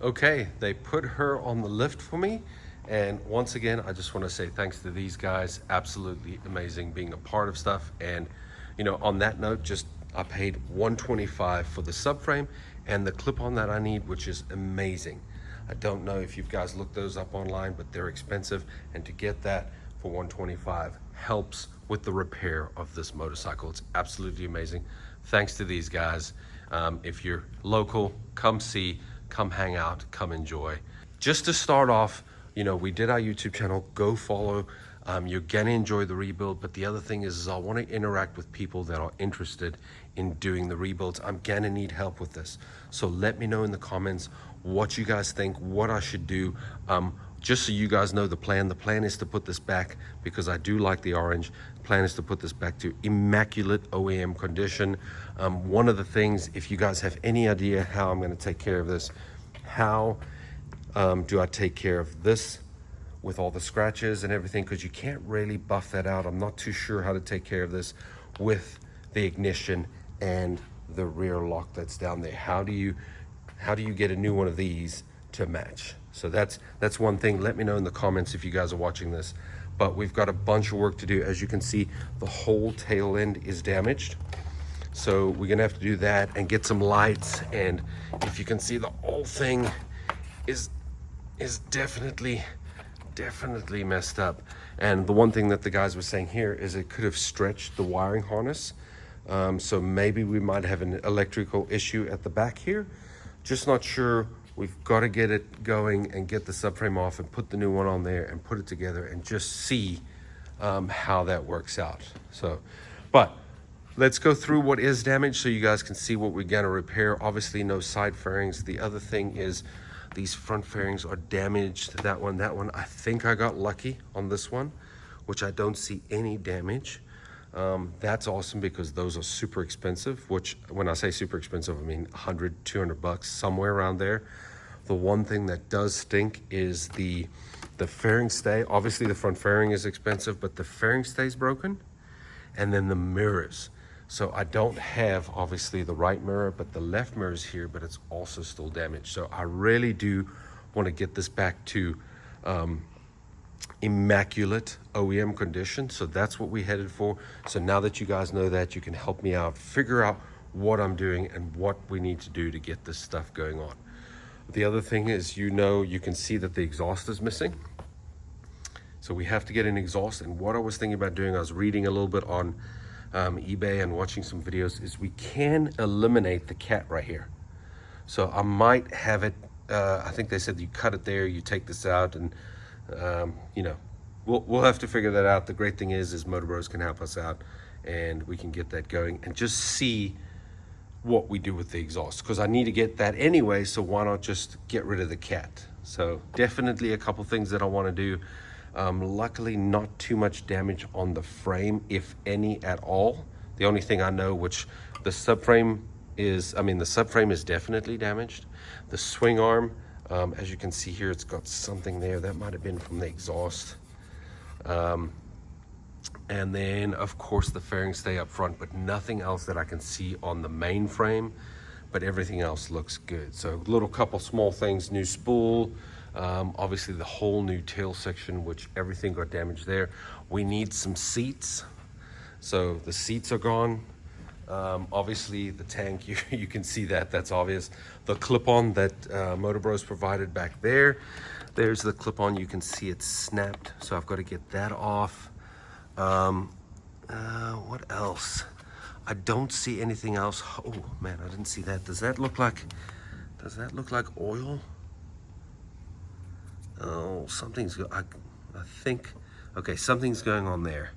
Okay, they put her on the lift for me. And once again, I just want to say thanks to these guys. Absolutely amazing being a part of stuff. And, on that note, I paid $125 for the subframe and the clip-on that I need, which is amazing. I don't know if you guys looked those up online, but they're expensive. And to get that for $125 helps with the repair of this motorcycle. It's absolutely amazing. Thanks to these guys. If you're local, come see, come hang out, come enjoy. Just to start off, we did our YouTube channel. Go follow. You're gonna enjoy the rebuild, but the other thing is I want to interact with people that are interested in doing the rebuilds. I'm gonna need help with this, so let me know in the comments what you guys think, what I should do. Just so you guys know the plan. The plan is to put this back, because I do like the orange. The plan is to put this back to immaculate OEM condition. One of the things, if you guys have any idea how I'm gonna take care of this, how do I take care of this with all the scratches and everything, because you can't really buff that out. I'm not too sure how to take care of this with the ignition and the rear lock that's down there. How do you get a new one of these to match? So that's one thing. Let me know in the comments if you guys are watching this. But we've got a bunch of work to do. As you can see, the whole tail end is damaged, so we're gonna have to do that and get some lights. And if you can see, the whole thing is definitely messed up. And the one thing that the guys were saying here is it could have stretched the wiring harness. So maybe we might have an electrical issue at the back here. Just not sure. We've got to get it going and get the subframe off and put the new one on there and put it together and just see how that works out. So, but let's go through what is damaged so you guys can see what we're gonna repair. Obviously no side fairings. The other thing is these front fairings are damaged. That one, I think I got lucky on this one, which I don't see any damage. That's awesome, because those are super expensive, which when I say super expensive, I mean 100, 200 bucks, somewhere around there. The one thing that does stink is the fairing stay. Obviously the front fairing is expensive, but the fairing stay is broken. And then the mirrors. So I don't have obviously the right mirror, but the left mirror is here, but it's also still damaged. So I really do want to get this back to immaculate OEM condition. So that's what we headed for. So now that you guys know that, you can help me out, figure out what I'm doing and what we need to do to get this stuff going on. The other thing is, you can see that the exhaust is missing. So we have to get an exhaust. And what I was thinking about doing, I was reading a little bit on eBay and watching some videos, is we can eliminate the cat right here. So I might have it, I think they said you cut it there, you take this out, and we'll have to figure that out. The great thing is Motor Bros can help us out, and we can get that going and just see what we do with the exhaust, because I need to get that anyway, so why not just get rid of the cat? So definitely a couple things that I want to do. Luckily not too much damage on the frame, if any at all. The only thing I know, which the subframe is, the subframe is definitely damaged. The swing arm, as you can see here, it's got something there that might have been from the exhaust. And then of course the fairing stay up front, but nothing else that I can see on the main frame, but everything else looks good. So little couple small things, new spool, obviously the whole new tail section, which everything got damaged there. We need some seats, so the seats are gone. Obviously the tank, you can see that's obvious. The clip-on that Motor Bros provided back there's the clip-on. You can see it's snapped, so I've got to get that off. What else? I don't see anything else. Oh man, I didn't see that. Does that look like oil? Oh, I think, okay, something's going on there.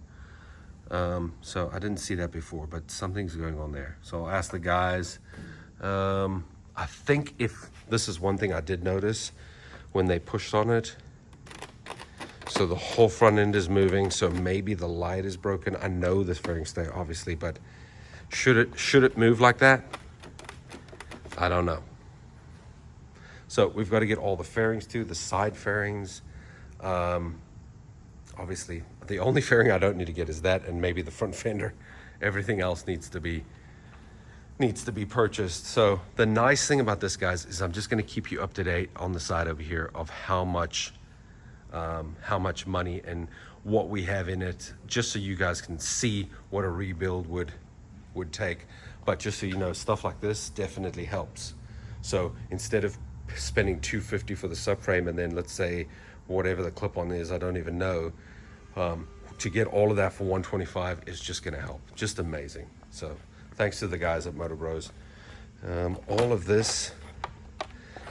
So I didn't see that before, but something's going on there. So I'll ask the guys. I think if this is one thing I did notice when they pushed on it. So the whole front end is moving, so maybe the light is broken. I know this fairing stay obviously, but should it move like that? I don't know. So we've got to get all the fairings too, the side fairings. Obviously, the only fairing I don't need to get is that, and maybe the front fender. Everything else needs to be needs to be purchased. So the nice thing about this, guys, is I'm just going to keep you up to date on the side over here of how much money and what we have in it, just so you guys can see what a rebuild would take. But just so you know, stuff like this definitely helps. So instead of spending $250 for the subframe, and then let's say whatever the clip-on is, I don't even know, to get all of that for $125 is just going to help. Just amazing. So thanks to the guys at Motor Bros. All of this,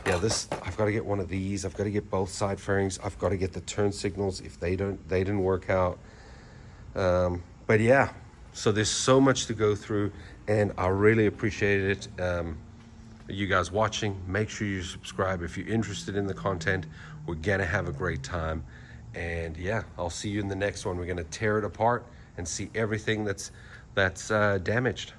yeah, this, I've got to get one of these. I've got to get both side fairings. I've got to get the turn signals if they didn't work out. But yeah, so there's so much to go through, and I really appreciate it. You guys watching, make sure you subscribe if you're interested in the content. We're gonna have a great time, and yeah, I'll see you in the next one. We're gonna tear it apart and see everything that's damaged.